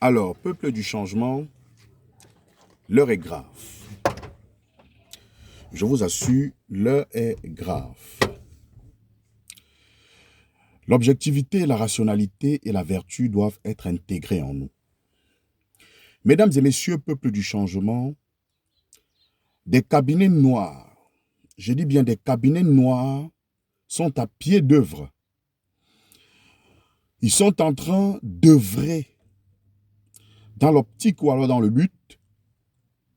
Alors, peuple du changement, l'heure est grave. Je vous assure, l'heure est grave. L'objectivité, la rationalité et la vertu doivent être intégrées en nous. Mesdames et messieurs, peuple du changement, des cabinets noirs, je dis bien des cabinets noirs, sont à pied d'œuvre. Ils sont en train d'œuvrer dans l'optique ou alors dans le but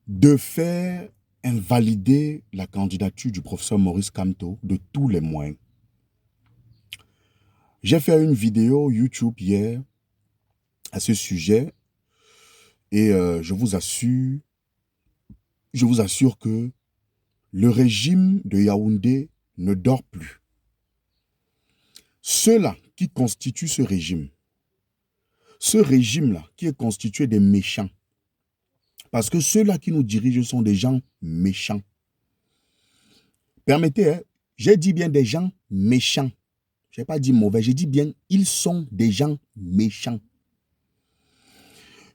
de faire invalider la candidature du professeur Maurice Kamto de tous les moyens. J'ai fait une vidéo YouTube hier à ce sujet et je vous assure que le régime de Yaoundé ne dort plus. Ceux-là qui constituent ce régime-là qui est constitué des méchants, parce que ceux-là qui nous dirigent sont des gens méchants. Permettez, hein, j'ai dit bien des gens méchants. Je n'ai pas dit mauvais, j'ai dit bien, ils sont des gens méchants.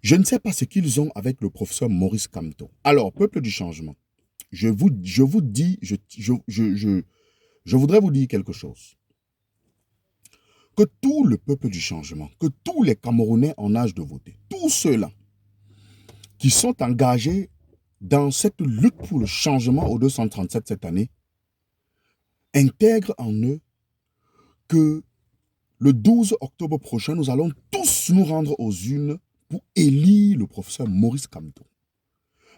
Je ne sais pas ce qu'ils ont avec le professeur Maurice Kamto. Alors, peuple du changement, je voudrais vous dire quelque chose. Que tout le peuple du changement, que tous les Camerounais en âge de voter, tous ceux-là qui sont engagés dans cette lutte pour le changement au 237 cette année, intègrent en eux que le 12 octobre prochain, nous allons tous nous rendre aux urnes pour élire le professeur Maurice Kamto.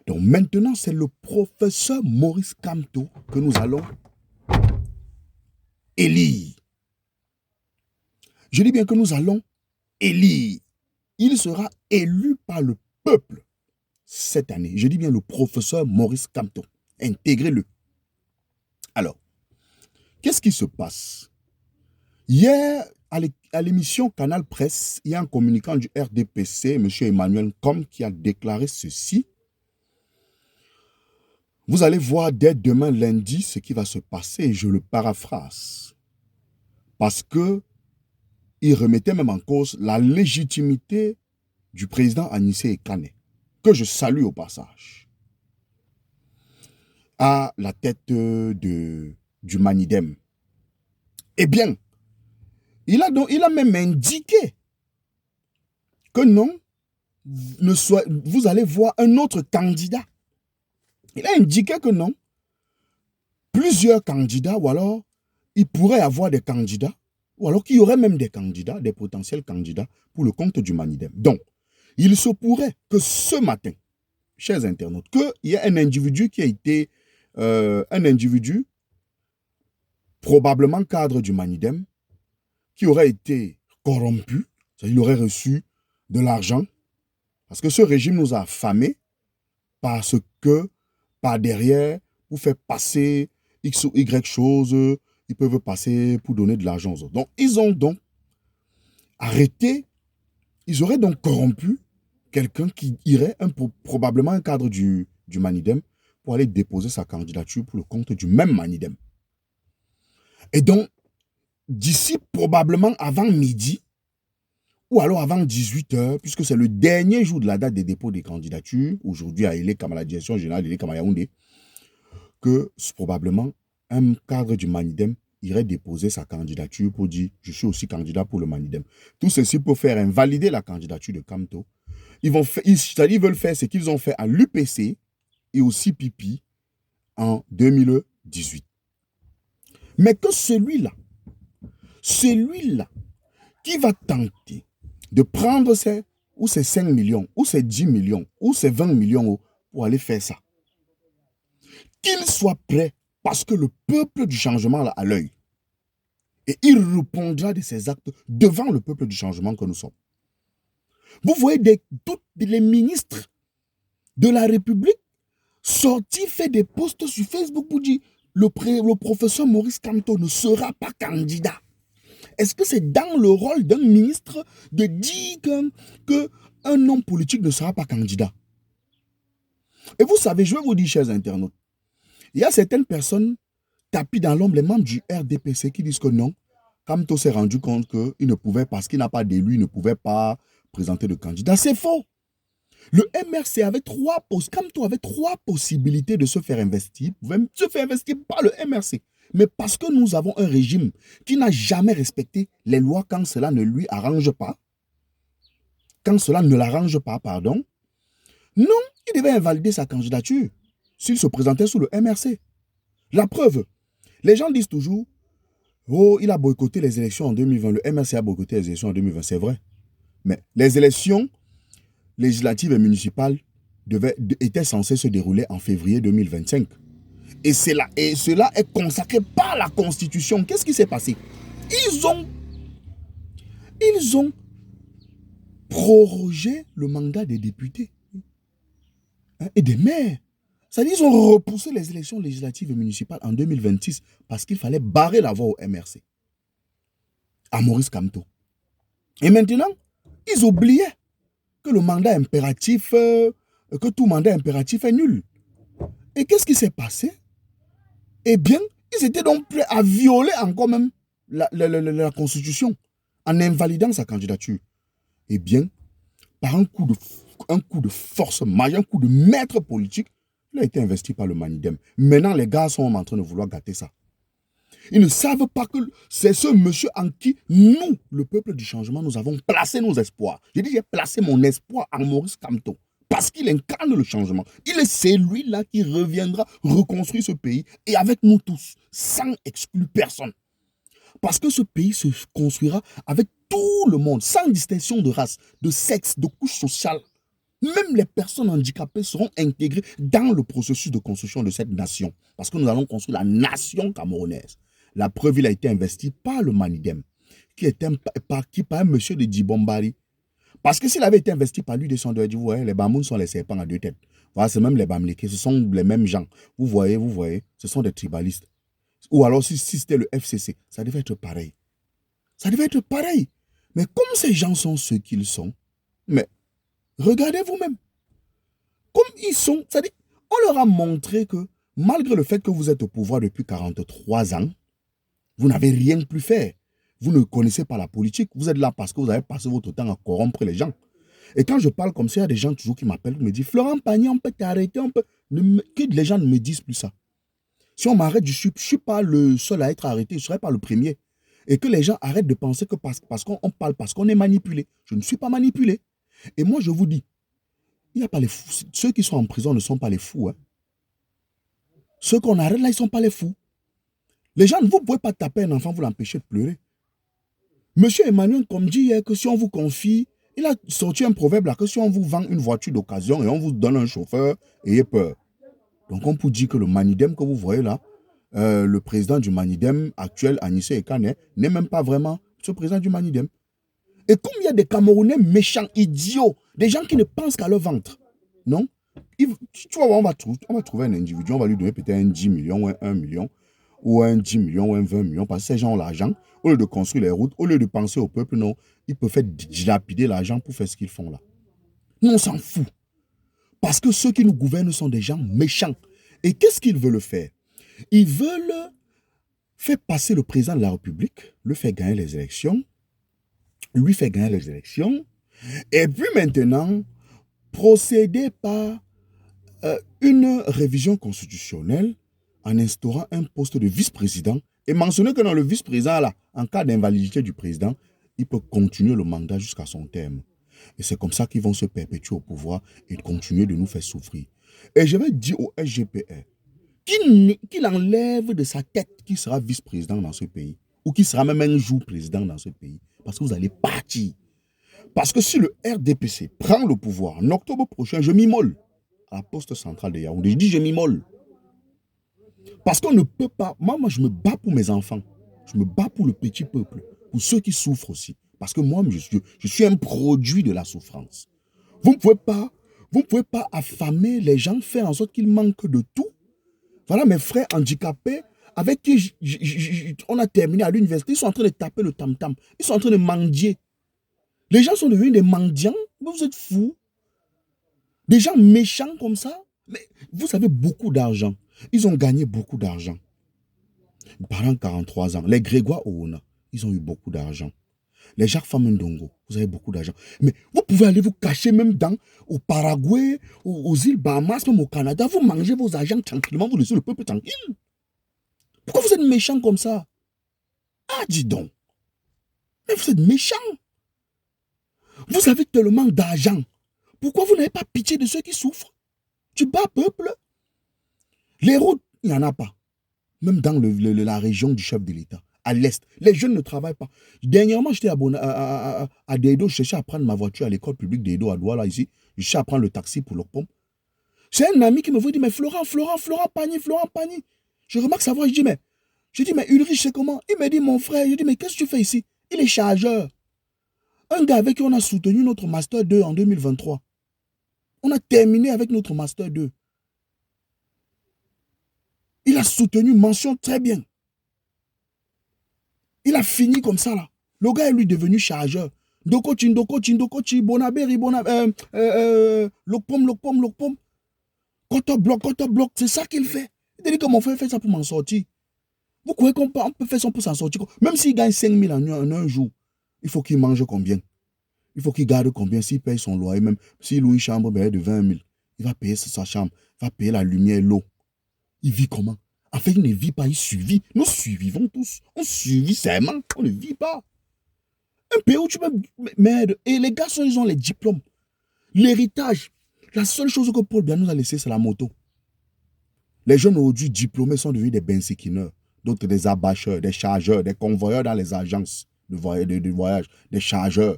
Donc maintenant, c'est le professeur Maurice Kamto que nous allons élire. Je dis bien que nous allons élire. Il sera élu par le peuple cette année. Je dis bien le professeur Maurice Kamto. Intégrez-le. Alors, qu'est-ce qui se passe? Hier, à l'émission Canal Presse, il y a un communicant du RDPC, M. Emmanuel Com, qui a déclaré ceci. Vous allez voir dès demain lundi ce qui va se passer, et je le paraphrase. Parce que il remettait même en cause la légitimité du président Anissé Ekane, que je salue au passage, à la tête du Manidem. Eh bien, il a même indiqué que non, vous allez voir un autre candidat. Il a indiqué que non, plusieurs candidats, ou alors il pourrait y avoir des candidats, ou alors qu'il y aurait même des candidats, des potentiels candidats pour le compte du Manidem. Donc, il se pourrait que ce matin, chers internautes, qu'il y ait un individu qui a été, probablement cadre du Manidem, qui aurait été corrompu, c'est-à-dire il aurait reçu de l'argent, parce que ce régime nous a affamés, parce que, par derrière, vous fait passer X ou Y choses, ils peuvent passer pour donner de l'argent aux autres. Donc, ils ont donc arrêté, ils auraient donc corrompu quelqu'un qui irait, probablement un cadre du Manidem, pour aller déposer sa candidature pour le compte du même Manidem. Et donc, d'ici probablement avant midi, ou alors avant 18h, puisque c'est le dernier jour de la date des dépôts des candidatures, aujourd'hui à Elé, comme à la direction générale d'Elé, comme à Yaoundé, que probablement un cadre du Manidem irait déposer sa candidature pour dire « je suis aussi candidat pour le Manidem ». Tout ceci pour faire invalider la candidature de Kamto. Ils veulent faire ce qu'ils ont fait à l'UPC et au CPP en 2018. Mais que celui-là qui va tenter de prendre ces 5 millions, ou ces 10 millions, ou ces 20 millions pour aller faire ça, qu'il soit prêt, parce que le peuple du changement l'a à l'œil. Et il répondra de ses actes devant le peuple du changement que nous sommes. Vous voyez tous les ministres de la République sortir, faire des posts sur Facebook pour dire le professeur Maurice Kamto ne sera pas candidat. Est-ce que c'est dans le rôle d'un ministre de dire qu'un homme politique ne sera pas candidat? Et vous savez, je vais vous dire, chers internautes, il y a certaines personnes tapis dans l'ombre, les membres du RDPC qui disent que non, Kamto s'est rendu compte qu'il ne pouvait pas, parce qu'il n'a pas d'élu, il ne pouvait pas présenter de candidat. C'est faux. Le MRC avait Kamto avait trois possibilités de se faire investir. Vous pouvez se faire investir par le MRC. Mais parce que nous avons un régime qui n'a jamais respecté les lois quand cela ne lui arrange pas, quand cela ne l'arrange pas, pardon, non, il devait invalider sa candidature s'il se présentait sous le MRC. La preuve, les gens disent toujours, oh, il a boycotté les élections en 2020, le MRC a boycotté les élections en 2020, c'est vrai. Mais les élections législatives et municipales étaient censées se dérouler en février 2025. Et cela est consacré par la Constitution. Qu'est-ce qui s'est passé? Ils ont prorogé le mandat des députés et des maires. C'est-à-dire qu'ils ont repoussé les élections législatives et municipales en 2026 parce qu'il fallait barrer la voie au MRC, à Maurice Kamto. Et maintenant, ils oubliaient que le mandat impératif, que tout mandat impératif est nul. Et qu'est-ce qui s'est passé? Eh bien, ils étaient donc prêts à violer encore même la Constitution en invalidant sa candidature. Eh bien, par un coup de force majeure, un coup de maître politique, il a été investi par le Manidem. Maintenant, les gars sont en train de vouloir gâter ça. Ils ne savent pas que c'est ce monsieur en qui nous, le peuple du changement, nous avons placé nos espoirs. J'ai dit, j'ai placé mon espoir en Maurice Kamto parce qu'il incarne le changement. Il est celui-là qui reviendra reconstruire ce pays et avec nous tous, sans exclure personne. Parce que ce pays se construira avec tout le monde, sans distinction de race, de sexe, de couche sociale. Même les personnes handicapées seront intégrées dans le processus de construction de cette nation. Parce que nous allons construire la nation camerounaise. La preuve, il a été investi par le Manidem, par un monsieur de Djibombari. Parce que s'il avait été investi par lui, descendeur, vous voyez, les Bamouns sont les serpents à deux têtes. Voilà, c'est même les Bamlékés, ce sont les mêmes gens. Vous voyez, ce sont des tribalistes. Ou alors, si c'était le FCC, ça devait être pareil. Ça devait être pareil. Mais comme ces gens sont ceux qu'ils sont, mais regardez vous-même. Comme ils sont, c'est-à-dire, on leur a montré que malgré le fait que vous êtes au pouvoir depuis 43 ans, vous n'avez rien pu faire. Vous ne connaissez pas la politique. Vous êtes là parce que vous avez passé votre temps à corrompre les gens. Et quand je parle comme ça, il y a des gens toujours qui m'appellent, qui me disent, Florent Pagny, on peut t'arrêter, que les gens ne me disent plus ça. Si on m'arrête, je ne suis pas le seul à être arrêté, je ne serai pas le premier. Et que les gens arrêtent de penser que parce qu'on parle, parce qu'on est manipulé. Je ne suis pas manipulé. Et moi, je vous dis, il n'y a pas les fous. Ceux qui sont en prison ne sont pas les fous. Hein. Ceux qu'on arrête là, ils ne sont pas les fous. Les gens, vous ne pouvez pas taper un enfant, vous l'empêcher de pleurer. Monsieur Emmanuel, comme dit hier, que si on vous confie, il a sorti un proverbe là, que si on vous vend une voiture d'occasion et on vous donne un chauffeur, ayez peur. Donc on peut dire que le Manidem que vous voyez là, le président du Manidem actuel, Anissé Ekane, n'est même pas vraiment ce président du Manidem. Et comme il y a des Camerounais méchants, idiots, des gens qui ne pensent qu'à leur ventre, non? Tu vois, on va trouver un individu, on va lui donner peut-être un 10 millions ou un 1 million, ou un 10 millions ou un 20 millions, parce que ces gens ont l'argent, au lieu de construire les routes, au lieu de penser au peuple, non, ils peuvent faire dilapider l'argent pour faire ce qu'ils font là. Nous, on s'en fout. Parce que ceux qui nous gouvernent sont des gens méchants. Et qu'est-ce qu'ils veulent faire? Ils veulent faire passer le président de la République, le faire gagner les élections, lui faire gagner les élections, et puis maintenant, procéder par une révision constitutionnelle en instaurant un poste de vice-président et mentionner que dans le vice-président, là, en cas d'invalidité du président, il peut continuer le mandat jusqu'à son terme. Et c'est comme ça qu'ils vont se perpétuer au pouvoir et continuer de nous faire souffrir. Et je vais dire au SGPR qu'il enlève de sa tête qui sera vice-président dans ce pays ou qui sera même un jour président dans ce pays. Parce que vous allez partir. Parce que si le RDPC prend le pouvoir en octobre prochain, je m'immole à la poste centrale de Yaoundé. Je dis je m'immole. Parce qu'on ne peut pas... Moi, je me bats pour mes enfants. Je me bats pour le petit peuple. Pour ceux qui souffrent aussi. Parce que moi, je suis un produit de la souffrance. Vous ne pouvez pas affamer les gens, faire en sorte qu'ils manquent de tout. Voilà mes frères handicapés avec qui on a terminé à l'université. Ils sont en train de taper le tam-tam. Ils sont en train de mendier. Les gens sont devenus des mendiants. Vous êtes fous. Des gens méchants comme ça. Mais vous avez beaucoup d'argent. Ils ont gagné beaucoup d'argent. Pendant 43 ans, les Grégoire Ouna, ils ont eu beaucoup d'argent. Les Jacques Famendongo, vous avez beaucoup d'argent. Mais vous pouvez aller vous cacher même au Paraguay, aux îles Bahamas, même au Canada. Vous mangez vos argent tranquillement, vous laissez le peuple tranquille. Pourquoi vous êtes méchant comme ça? Ah, dis donc. Mais vous êtes méchant. Vous avez tellement d'argent. Pourquoi vous n'avez pas pitié de ceux qui souffrent? Tu bats peuple. Les routes, il n'y en a pas. Même dans la région du chef de l'État, à l'Est. Les jeunes ne travaillent pas. Dernièrement, j'étais à Dedo, je cherchais à prendre ma voiture à l'école publique Dedo à Douala, ici. Je cherchais à prendre le taxi pour l'Ocpom. C'est un ami qui me dit, mais Florent Pagny. Je remarque sa voix, je dis, mais Ulrich, c'est comment? Il me dit, mon frère, je dis, mais qu'est-ce que tu fais ici? Il est chargeur. Un gars avec qui on a soutenu notre Master 2 en 2023. On a terminé avec notre Master 2. Il a soutenu, mention très bien. Il a fini comme ça, là. Le gars est lui devenu chargeur. Ndokochi, Bonaberi, Lokpom. Koto bloc, c'est ça qu'il fait. Il dit que mon frère fait ça pour m'en sortir. Vous croyez qu'on peut faire ça pour s'en sortir? Même s'il gagne 5 000 en un jour, il faut qu'il mange combien? Il faut qu'il garde combien? S'il paye son loyer, même s'il loue une chambre de 20 000, il va payer sa chambre, il va payer la lumière, l'eau. Il vit comment? En fait, il ne vit pas, il survit. Nous survivons tous. On survit seulement, on ne vit pas. Un pays où tu peux... Merde. Et les gars, ils ont les diplômes. L'héritage. La seule chose que Paul Biya nous a laissé, c'est la moto. Les jeunes aujourd'hui diplômés sont devenus des bensikineurs, d'autres des abacheurs, des chargeurs, des convoyeurs dans les agences de voyage, des chargeurs,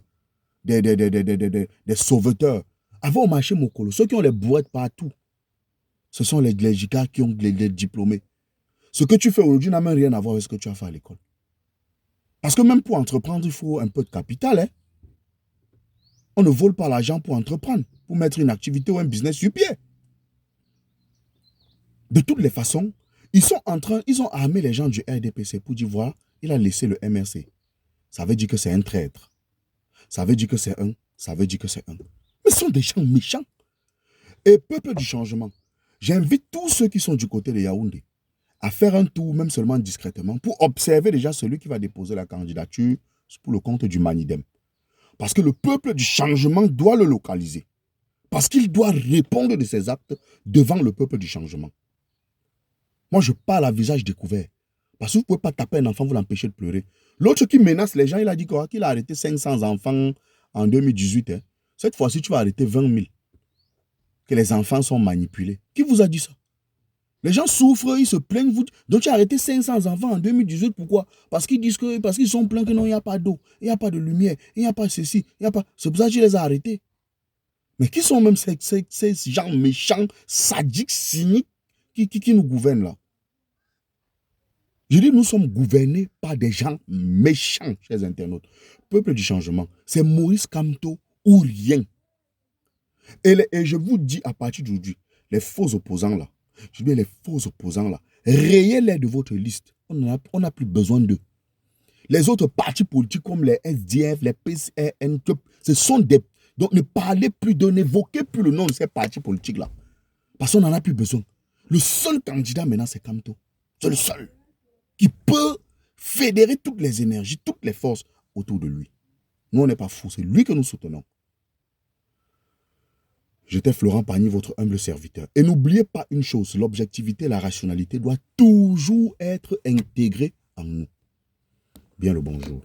des sauveteurs. Avant, au marché Mokolo, ceux qui ont les boîtes partout, ce sont les GICA qui ont les diplômés. Ce que tu fais aujourd'hui n'a même rien à voir avec ce que tu as fait à l'école. Parce que même pour entreprendre, il faut un peu de capital. Hein? On ne vole pas l'argent pour entreprendre, pour mettre une activité ou un business sur pied. De toutes les façons, ils ont armé les gens du RDPC pour dire, voilà, il a laissé le MRC. Ça veut dire que c'est un traître. Ça veut dire que c'est un. Mais ce sont des gens méchants. Et peuple du changement, j'invite tous ceux qui sont du côté de Yaoundé à faire un tour, même seulement discrètement, pour observer déjà celui qui va déposer la candidature pour le compte du Manidem. Parce que le peuple du changement doit le localiser. Parce qu'il doit répondre de ses actes devant le peuple du changement. Moi, je parle à visage découvert. Parce que vous ne pouvez pas taper un enfant, vous l'empêcher de pleurer. L'autre qui menace les gens, il a dit quoi? Qu'il a arrêté 500 enfants en 2018. Hein. Cette fois-ci, tu vas arrêter 20 000. Que les enfants sont manipulés. Qui vous a dit ça? Les gens souffrent, ils se plaignent. Donc tu as arrêté 500 enfants en 2018. Pourquoi? Parce qu'ils sont plaints que non, il n'y a pas d'eau, il n'y a pas de lumière, il n'y a pas ceci, il n'y a pas... C'est pour ça que tu les as arrêtés. Mais qui sont même ces gens méchants, sadiques, cyniques qui nous gouvernent là? Je dis, nous sommes gouvernés par des gens méchants, chers internautes. Peuple du changement, c'est Maurice Kamto ou rien. Et je vous dis à partir d'aujourd'hui, les faux opposants là, je dis bien les faux opposants là, rayez-les de votre liste. On n'a plus besoin d'eux. Les autres partis politiques comme les SDF, les PCRN, ce sont des... Donc ne parlez plus d'eux, n'évoquez plus le nom de ces partis politiques là. Parce qu'on n'en a plus besoin. Le seul candidat maintenant, c'est Kamto. C'est le seul qui peut fédérer toutes les énergies, toutes les forces autour de lui. Nous, on n'est pas fous, c'est lui que nous soutenons. J'étais Florent Pagny, votre humble serviteur. Et n'oubliez pas une chose, l'objectivité et la rationalité doivent toujours être intégrées en nous. Bien le bonjour.